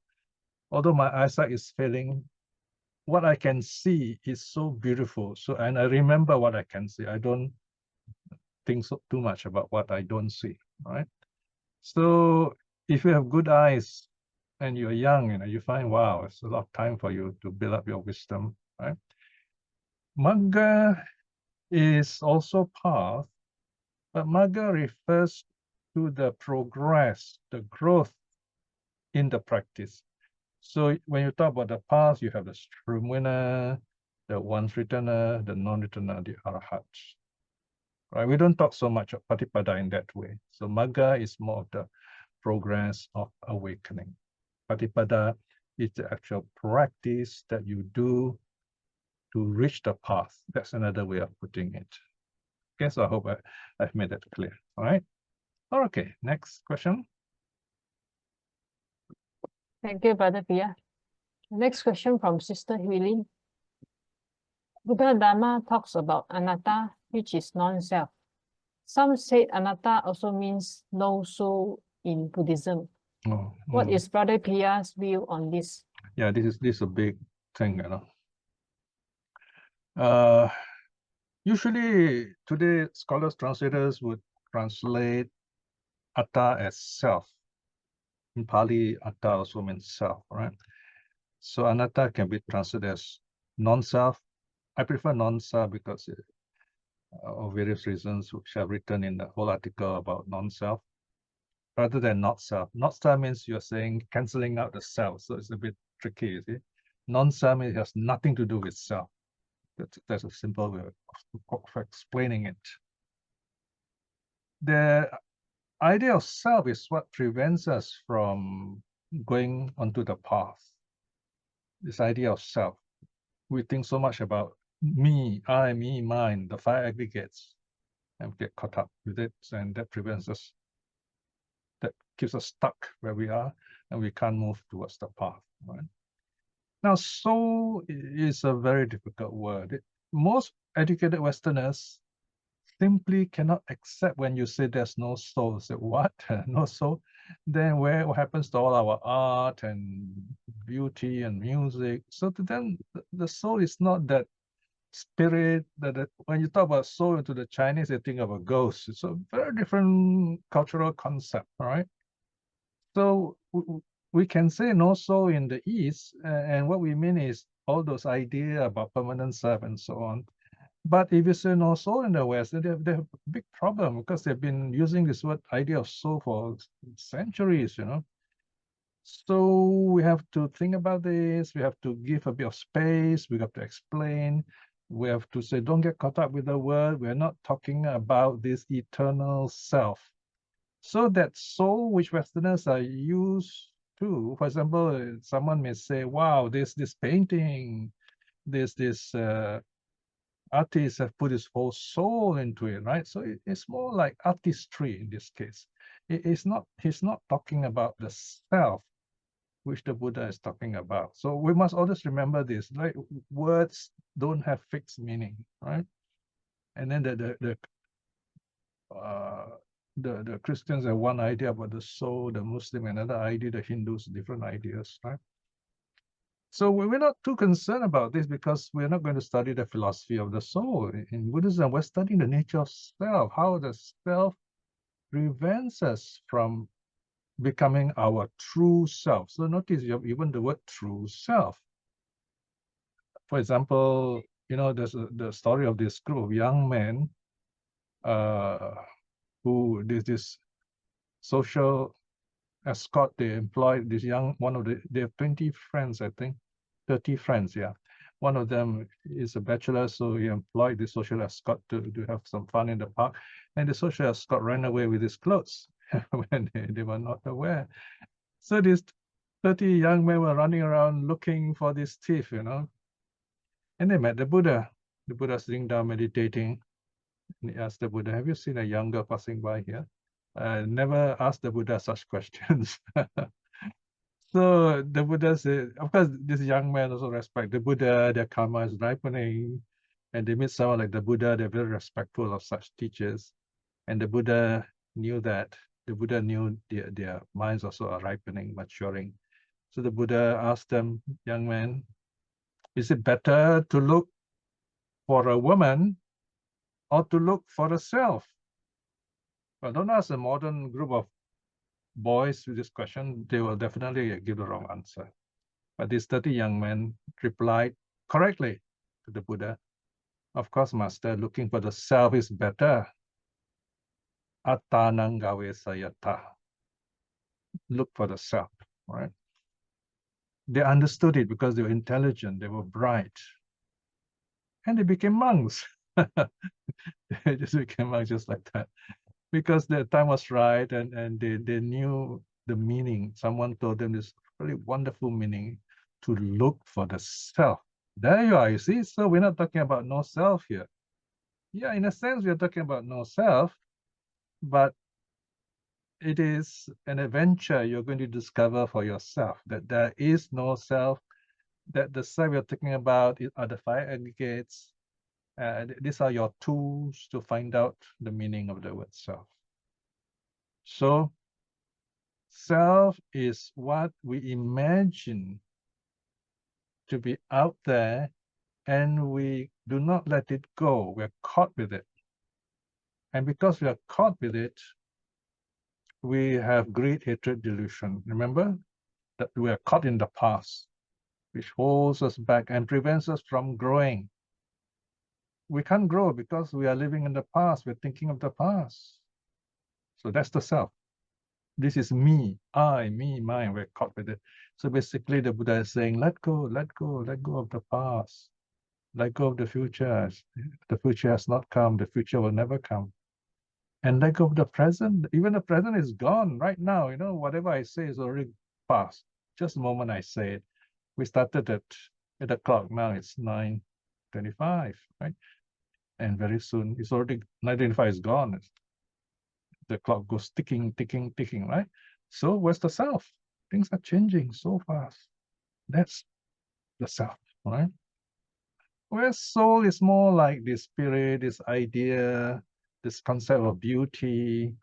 Although my eyesight is failing, what I can see is so beautiful. And I remember what I can see. I don't think too much about what I don't see, right? So if you have good eyes and you're young, you find, wow, it's a lot of time for you to build up your wisdom, right? Magga is also path, but Magga refers to the progress, the growth in the practice. So when you talk about the path, you have the Srimvina, the once returner, the non-returner, the arhat. Right? We don't talk so much of Patipada in that way. So Magga is more of the progress of awakening. Patipada is the actual practice that you do to reach the path. That's another way of putting it. Okay, so I hope I've made that clear. All right. Okay, next question. Thank you, Brother Piya. Next question from Sister Huilin. Buddha Dharma talks about anatta, which is non-self. Some say anatta also means no soul in Buddhism. What is Brother Piya's view on this? Yeah, this is a big thing, Usually today, scholars, translators would translate atta as self. In Pali, atta also means self, right? So anatta can be translated as non-self. I prefer non-self because of various reasons, which I've written in the whole article about non-self, rather than not self. Not self means you're saying canceling out the self, so it's a bit tricky, you see. Non-self means it has nothing to do with self. That's a simple way of explaining it. The idea of self is what prevents us from going onto the path. This idea of self. We think so much about me, I, me, mine, the five aggregates, and we get caught up with it, and that prevents us, that keeps us stuck where we are, and we can't move towards the path, right? Now, soul is a very difficult word. Most educated Westerners simply cannot accept when you say there's no soul. Say, what? No soul? Then what happens to all our art and beauty and music? So to them, the soul is not that spirit that when you talk about soul to the Chinese, they think of a ghost. It's a very different cultural concept, all right? So we can say no soul in the East, and what we mean is all those ideas about permanent self and so on. But if you say no soul in the West, they have a big problem because they've been using this word idea of soul for centuries, you know. So we have to think about this. We have to give a bit of space. We have to explain. We have to say, don't get caught up with the word. We're not talking about this eternal self. So that soul which Westerners are used to, for example, someone may say, wow, this painting, this artist have put his whole soul into it, right? So it's more like artistry in this case. He's not talking about the self, which the Buddha is talking about. So we must always remember this, right? Words don't have fixed meaning, right? And then the Christians have one idea about the soul, the Muslim another idea, the Hindus different ideas, right? So we're not too concerned about this because we're not going to study the philosophy of the soul. In Buddhism, we're studying the nature of self, how the self prevents us from becoming our true self. So notice you have even the word true self. For example, you know, there's the story of this group of young men who this social escort, they employed this young, they have 20 friends, I think, 30 friends, yeah. One of them is a bachelor, so he employed the social escort to have some fun in the park. And the social escort ran away with his clothes when they were not aware. So these 30 young men were running around looking for this thief, you know. And they met the Buddha. The Buddha sitting down meditating. And he asked the Buddha, have you seen a young girl passing by here? Never asked the Buddha such questions. So the Buddha said, of course, this young man also respect the Buddha, their karma is ripening, and they meet someone like the Buddha, they're very respectful of such teachers. And the Buddha knew that. The Buddha knew their minds also are ripening, maturing. So the Buddha asked them, young man, is it better to look for a woman or to look for the self? Well, don't ask a modern group of boys with this question, they will definitely give the wrong answer. But these 30 young men replied correctly to the Buddha. Of course, Master, looking for the self is better. Attanang gawe sayata. Look for the self, right? They understood it because they were intelligent, they were bright. And they became monks. They just became monks just like that. Because the time was right and they knew the meaning. Someone told them this really wonderful meaning, to look for the self. There you are, you see? So we're not talking about no self here. Yeah, in a sense, we're talking about no self, but it is an adventure you're going to discover for yourself, that there is no self, that the self you're talking about are the five aggregates. These are your tools to find out the meaning of the word self. So self is what we imagine to be out there, and we do not let it go. We're caught with it. And because we are caught with it, we have greed, hatred, delusion. Remember that we are caught in the past, which holds us back and prevents us from growing. We can't grow because we are living in the past. We're thinking of the past. So that's the self. This is me, I, me, mine. We're caught with it. So basically, the Buddha is saying, let go, let go, let go of the past. Let go of the future. The future has not come. The future will never come. and let go of the present. Even the present is gone right now. You know, whatever I say is already past. Just the moment I say it. We started at 8 o'clock. Now it's 9:25, right? And very soon it's already 9:25 is gone. The clock goes ticking, ticking, ticking, right? So where's the self? Things are changing so fast. That's the self, right? Whereas soul is more like this spirit, this idea, this concept of beauty.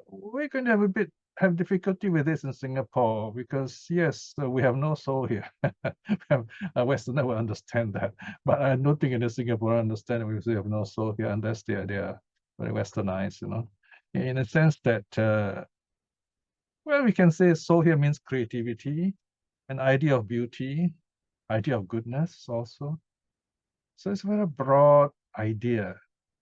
We're going to have difficulty with this in Singapore because yes, we have no soul here. A Westerner will understand that, but I don't think any Singaporean understand we have no soul here unless they are very Westernized, you know, in a sense that well, we can say soul here means creativity, an idea of beauty, idea of goodness also. So it's a very broad idea,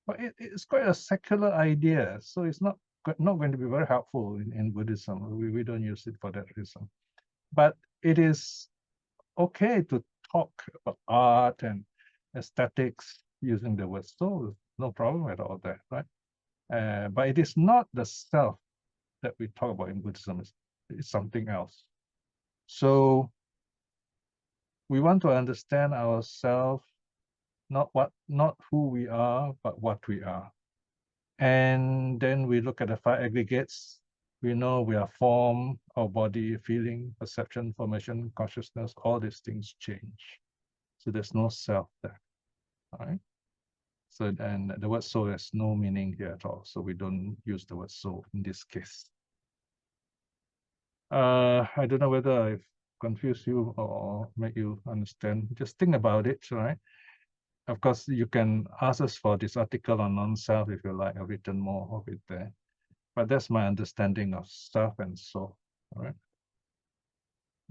but it's quite a secular idea. So it's not going to be very helpful in Buddhism. We don't use it for that reason. But it is okay to talk about art and aesthetics using the word soul. No problem at all there, right? But it is not the self that we talk about in Buddhism. It's something else. So we want to understand ourselves, not who we are, but what we are. And then we look at the 5 aggregates. We know we are form, our body, feeling, perception, formation, consciousness, all these things change. So there's no self there. All right. So, and the word soul has no meaning here at all. So we don't use the word soul in this case. I don't know whether I've confused you or make you understand. Just think about it, right? Of course, you can ask us for this article on non-self if you like. I've written more of it there. But that's my understanding of self and soul. All right.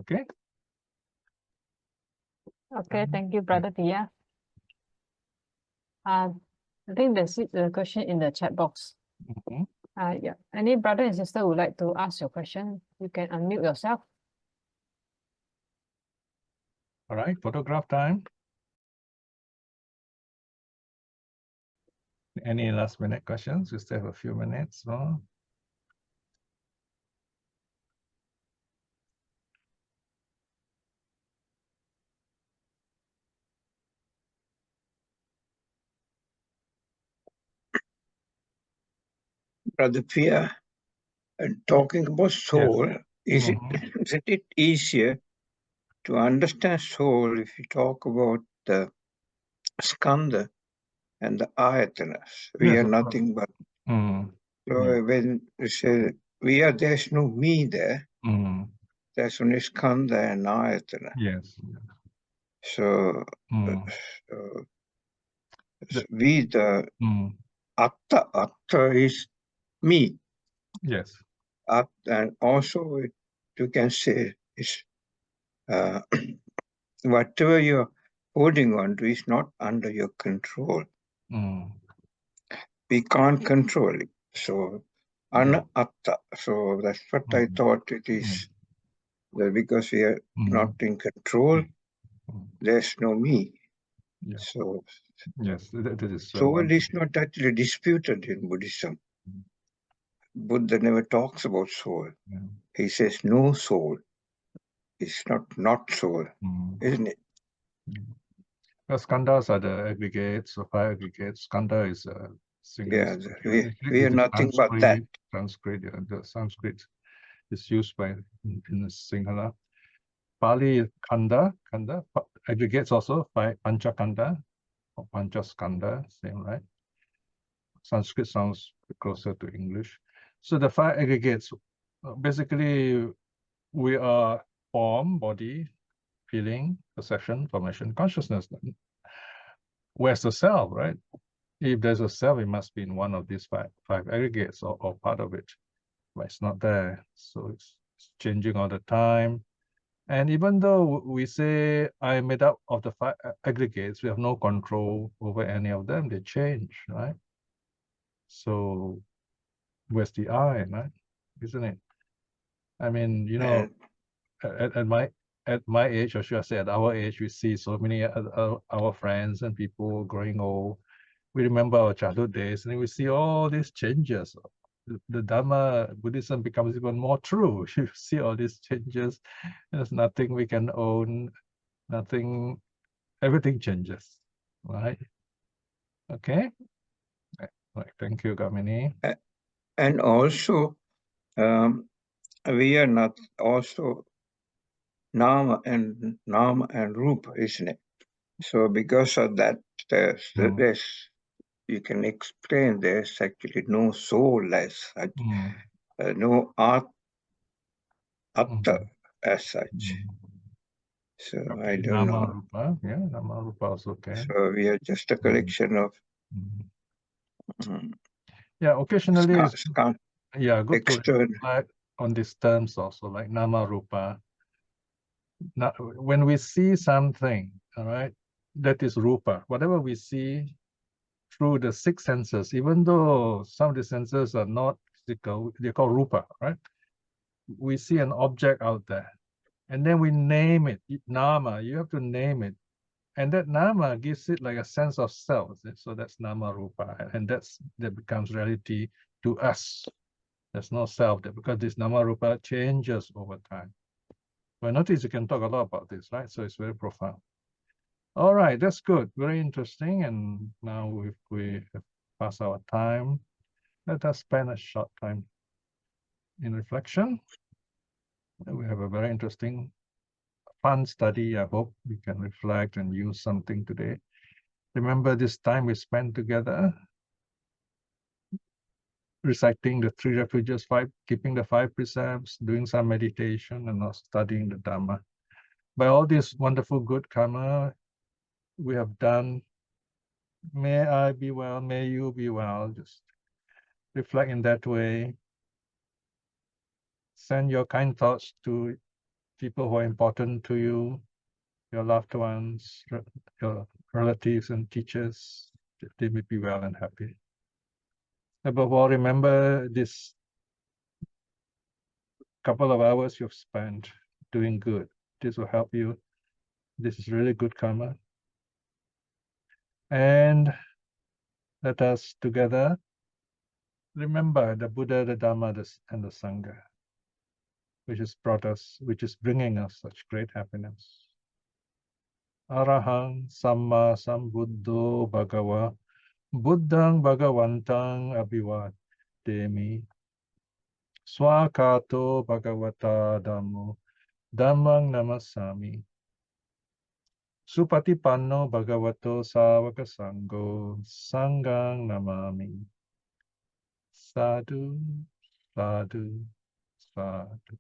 Okay. Okay, thank you, Brother Piya. I think that's it, the question in the chat box. Mhm. Yeah. Any brother and sister would like to ask your question, you can unmute yourself. All right. Photograph time. Any last minute questions? We still have a few minutes more. Brother Piya, talking about soul, Yes. isn't it easier to understand soul if you talk about the skandha and the ayatanas? We Yes, are of nothing but. Mm. So when you say we are, there's no me there. Mm. There's only skandha and ayatana. Yes. So, Mm. so The- we, the Mm. atta is me. Yes. And also you can say is whatever you're holding on to is not under your control. Mm. We can't control it. So anatta. So that's what I thought it is. That because we are not in control, there's no me. Yeah. So Yes, that is soul is not actually disputed in Buddhism. Buddha never talks about soul. Yeah. He says no soul. It's not soul, isn't it? Well, skandhas are the aggregates, or 5 aggregates. Skandha is a single. Yeah, we are nothing but that. Sanskrit, yeah, the Sanskrit is used by in Sinhala. Pali kanda, aggregates also 5 panchakanda or panchaskanda, same, right? Sanskrit sounds closer to English. So the 5 aggregates, basically, we are form, body, feeling, perception, formation, consciousness. Where's the self, right? If there's a self, it must be in one of these five aggregates or part of it, but it's not there. So it's changing all the time. And even though we say I'm made up of the 5 aggregates, we have no control over any of them. They change, right? So where's the I, right? Isn't it? I mean, you know, at my age, or should I say at our age, we see so many our friends and people growing old. we remember our childhood days, and we see all these changes. The Dharma, Buddhism becomes even more true. You see all these changes. There's nothing we can own, nothing, everything changes, right? Okay. Right. Thank you, Gamini. And also, we are not also Nama and Rupa, isn't it? So because of that, there's you can explain there's actually no soul as such, no atta as such. So Okay. I don't Nama know. Rupa, yeah, Nama Rupa is okay. So we are just a collection of yeah, occasionally it's good to external. reflect on these terms also, like Nama Rupa. Now, when we see something, all right, that is Rupa, whatever we see through the six senses, even though some of the senses are not physical, they're called Rupa, right? We see an object out there, and then we name it, Nama, you have to name it. And that Nama gives it like a sense of self. So that's Nama Rupa, and that becomes reality to us. There's no self there, because this Nama Rupa changes over time. Well, notice you can talk a lot about this, right? So it's very profound. All right, that's good. Very interesting. And now if we have passed our time, let us spend a short time in reflection. We have a very interesting, fun study. I hope we can reflect and use something today. Remember this time we spent together reciting the three refuges, keeping the 5 precepts, doing some meditation, and also studying the Dhamma. By all this wonderful good karma we have done, may I be well, may you be well. Just reflect in that way. Send your kind thoughts to people who are important to you, your loved ones, your relatives and teachers, that they may be well and happy. Above all, remember this couple of hours you've spent doing good. This will help you. This is really good karma. And let us together remember the Buddha, the Dhamma, and the Sangha, which has brought us, which is bringing us such great happiness. Arahang Samma Sambuddho Bhagava Buddhang Bhagavantang Abhivatemi Swakato Bhagavata Dhammo Dhammang Namasami Supatipanno Bhagavato Savaka Sangho Sanghang Namami. Sadhu, sadhu, sadhu.